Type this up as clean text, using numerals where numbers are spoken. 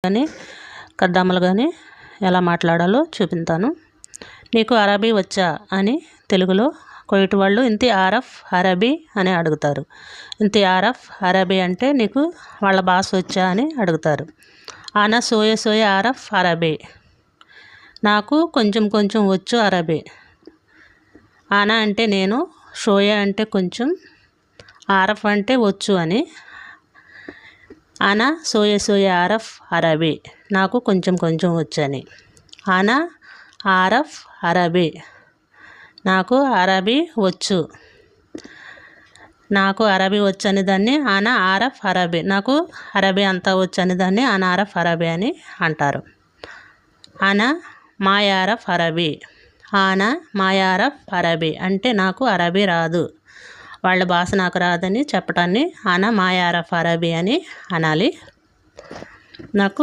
కానీ ఖద్దాములు కానీ ఎలా మాట్లాడాలో చూపిస్తాను. నీకు అరబీ వచ్చా అని తెలుగులో కోయిట్ వాళ్ళు ఇంతి ఆరఫ్ అరబీ అని అడుగుతారు. ఇంతి ఆరఫ్ అరబీ అంటే నీకు వాళ్ళ భాష వచ్చా అని అడుగుతారు. ఆనా సోయే సోయే ఆరఫ్ అరబీ, నాకు కొంచెం కొంచెం వచ్చు అరబీ. ఆనా అంటే నేను, షోయే అంటే కొంచెం, ఆరఫ్ అంటే వచ్చు అని. ఆనా సోయే సోయే ఆరఫ్ అరబీ, నాకు కొంచెం కొంచెం వచ్చని. ఆనా ఆరఫ్ అరబీ, నాకు అరబీ వచ్చు. నాకు అరబీ వచ్చని దాన్ని ఆనా ఆరఫ్ అరబీ, నాకు అరబీ అంతా వచ్చని దాన్ని ఆనా ఆరఫ్ అరబీ అని అంటారు. ఆనా మాయారఫ్ అరబీ, ఆనా మాయారఫ్ అరబీ అంటే నాకు అరబీ రాదు, వాళ్ళ భాష నాకు రాదని చెప్పటాన్ని ఆనా మాయారఫ్ అరబీ అని అనాలి. నాకు